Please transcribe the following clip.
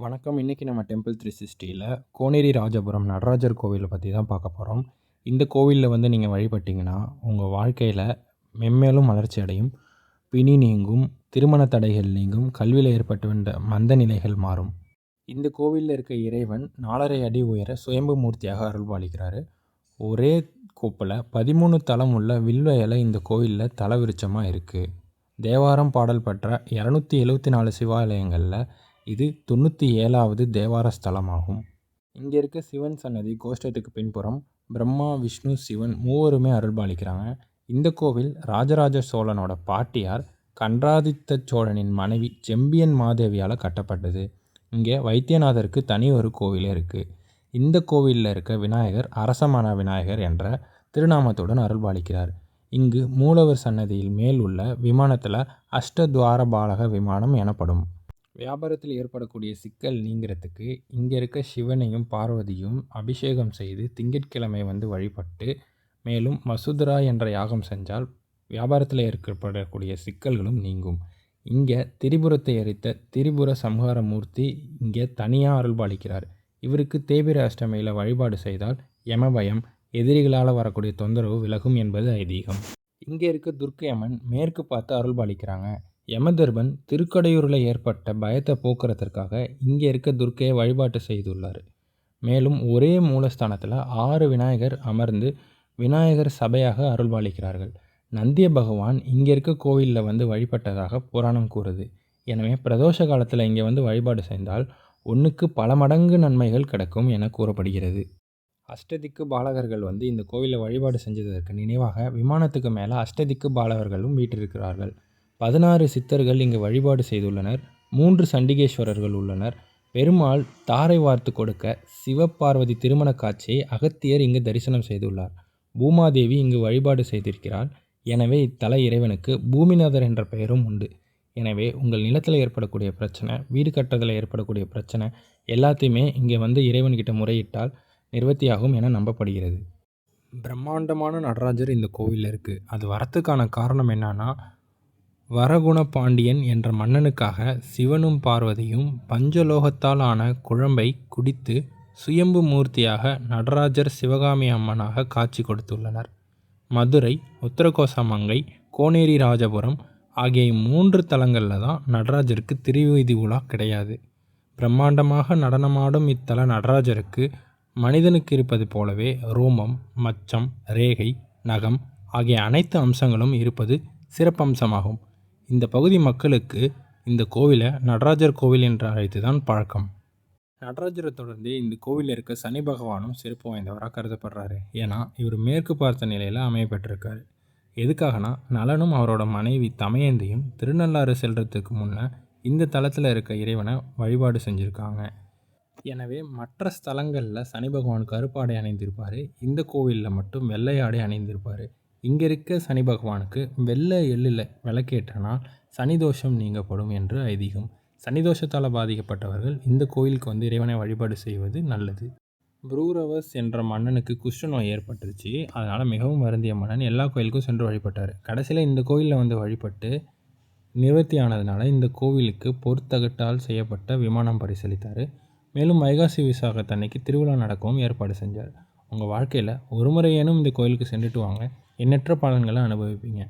வணக்கம். இன்றைக்கி நம்ம டெம்பிள் 360யில் கோனேரி ராஜபுரம் நடராஜர் கோவிலை பற்றி தான் பார்க்க போகிறோம். இந்த கோவிலில் வந்து நீங்கள் வழிபட்டிங்கன்னா உங்கள் வாழ்க்கையில் மென்மேலும் வளர்ச்சி அடையும், பிணி நீங்கும், திருமண தடைகள் நீங்கும், கல்வியில் ஏற்பட்டு வந்த மந்த நிலைகள் மாறும். இந்த கோவிலில் இருக்க இறைவன் 4.5 அடி உயர சுயம்பு மூர்த்தியாக அருள்பாலிக்கிறாரு. ஒரே கோப்பில் 13 தலம் உள்ள வில்வ இலை இந்த கோவிலில் தலவிருட்சமாக இருக்குது. தேவாரம் பாடல் பெற்ற 274 சிவாலயங்களில் இது 97வது தேவார ஸ்தலமாகும். இங்கே இருக்க சிவன் சன்னதி கோஷ்டத்துக்கு பின்புறம் பிரம்மா, விஷ்ணு, சிவன் மூவருமே அருள்பாலிக்கிறாங்க. இந்த கோவில் ராஜராஜ சோழனோட பாட்டியார் கன்றாதித்த சோழனின் மனைவி செம்பியன் மாதேவியால் கட்டப்பட்டது. இங்கே வைத்தியநாதருக்கு தனி ஒரு கோவிலே இருக்குது. இந்த கோவிலில் இருக்க விநாயகர் அரசமன விநாயகர் என்ற திருநாமத்துடன் அருள்பாலிக்கிறார். இங்கு மூலவர் சன்னதியில் மேல் உள்ள விமானத்தில் அஷ்டத்வார பாலக விமானம் எனப்படும். வியாபாரத்தில் ஏற்படக்கூடிய சிக்கல் நீங்கிறதுக்கு இங்கே இருக்க சிவனையும் பார்வதியும் அபிஷேகம் செய்து திங்கட்கிழமை வந்து வழிபட்டு, மேலும் மசுதரா என்ற யாகம் செஞ்சால் வியாபாரத்தில் ஏற்படக்கூடிய சிக்கல்களும் நீங்கும். இங்கே திரிபுரத்தை எரித்த திரிபுர சம்ஹார மூர்த்தி இங்கே தனியாக அருள்பாலிக்கிறார். இவருக்கு தேய்பிறை அஷ்டமியில் வழிபாடு செய்தால் யமபயம், எதிரிகளால் வரக்கூடிய தொந்தரவு விலகும் என்பது ஐதீகம். இங்கே இருக்க துர்க்கை அம்மன் மேற்கு பார்த்து அருள்பாலிக்கிறாங்க. யமதர்மன் திருக்கடையூரில் ஏற்பட்ட பயத்தை போக்குறதுக்காக இங்கே இருக்க துர்க்கையை வழிபாட்டு செய்துள்ளார். மேலும் ஒரே மூலஸ்தானத்தில் 6 விநாயகர் அமர்ந்து விநாயகர் சபையாக அருள்பாலிக்கிறார்கள். நந்திய பகவான் இங்கே இருக்க கோவிலில் வந்து வழிபட்டதாக புராணம் கூறுது. எனவே பிரதோஷ காலத்தில் இங்கே வந்து வழிபாடு செய்தால் ஒன்றுக்கு பல மடங்கு நன்மைகள் கிடைக்கும் என கூறப்படுகிறது. அஷ்டதிக்கு பாலகர்கள் வந்து இந்த கோவிலில் வழிபாடு செஞ்சதற்கு நினைவாக விமானத்துக்கு மேலே அஷ்டதிக்கு பாலகர்களும் வீற்றிருக்கிறார்கள். 16 சித்தர்கள் இங்கு வழிபாடு செய்துள்ளனர். 3 சண்டிகேஸ்வரர்கள் உள்ளனர். பெருமாள் தாரை வார்த்து கொடுக்க சிவபார்வதி திருமண காட்சியை அகத்தியர் இங்கு தரிசனம் செய்துள்ளார். பூமாதேவி இங்கு வழிபாடு செய்திருக்கிறார். எனவே இத்தல இறைவனுக்கு பூமிநாதர் என்ற பெயரும் உண்டு. எனவே உங்கள் நிலத்தில் ஏற்படக்கூடிய பிரச்சனை, வீடு கட்டுறதில் ஏற்படக்கூடிய பிரச்சனை எல்லாத்தையுமே இங்கே வந்து இறைவன்கிட்ட முறையிட்டால் நிவர்த்தியாகும் என நம்பப்படுகிறது. பிரம்மாண்டமான நடராஜர் இந்த கோவிலில் இருக்குது. அது வரத்துக்கான காரணம் என்னன்னா, வரகுண பாண்டியன் என்ற மன்னனுக்காக சிவனும் பார்வதியும் பஞ்சலோகத்தால் ஆன குழம்பை குடித்து சுயம்பு மூர்த்தியாக நடராஜர் சிவகாமி அம்மனாக காட்சி கொடுத்துள்ளனர். மதுரை, உத்தரகோசமங்கை, கோனேரி ராஜபுரம் ஆகிய 3 தலங்களில் தான் நடராஜருக்கு திருவீதி உலா கிடையாது. பிரம்மாண்டமாக நடனமாடும் இத்தல நடராஜருக்கு மனிதனுக்கு இருப்பது போலவே ரோமம், மச்சம், ரேகை, நகம் ஆகிய அனைத்து அம்சங்களும் இருப்பது சிறப்பம்சமாகும். இந்த பகுதி மக்களுக்கு இந்த கோவிலை நடராஜர் கோவில் என்று அழைத்து தான் பழக்கம். நடராஜரை தொடர்ந்து இந்த கோவிலில் இருக்க சனி பகவானும் சிறப்பு வாய்ந்தவராக கருதப்படுறாரு. ஏன்னா இவர் மேற்கு பார்த்த நிலையில் அமையப்பட்டிருக்காரு. எதுக்காகனா, நலனும் அவரோட மனைவி தமயந்தியும் திருநள்ளாறு செல்றதுக்கு முன்னே இந்த தலத்தில் இருக்க இறைவனை வழிபாடு செஞ்சுருக்காங்க. எனவே மற்ற ஸ்தலங்களில் சனி பகவான் கருப்பாடை அணிந்திருப்பார். இந்த கோவிலில் மட்டும் வெள்ளை ஆடை அணிந்திருப்பார். இங்கே இருக்க சனி பகவானுக்கு வெள்ளை எள்ளில் விளக்கேற்றினால் சனி தோஷம் நீங்கப்படும் என்று ஐதீகம். சனி தோஷத்தால் பாதிக்கப்பட்டவர்கள் இந்த கோயிலுக்கு வந்து இறைவனை வழிபாடு செய்வது நல்லது. புரூரவஸ் என்ற மன்னனுக்கு குஷ்டநோய் ஏற்பட்டுருச்சு. அதனால் மிகவும் வருந்திய மன்னன் எல்லா கோயிலுக்கும் சென்று வழிபட்டார். கடைசியில் இந்த கோயிலில் வந்து வழிபட்டு நிவர்த்தியானதுனால இந்த கோவிலுக்கு பொற்தகட்டால் செய்யப்பட்ட விமானம் பரிசளித்தார். மேலும் வைகாசி விசாகத்தன்னைக்கு திருவிழா நடக்கவும் ஏற்பாடு செஞ்சார். உங்கள் வாழ்க்கையில் ஒரு முறையேனும் இந்த கோயிலுக்கு சென்றுட்டு வாங்க, எண்ணற்ற பலன்களை அனுபவிப்பீங்க.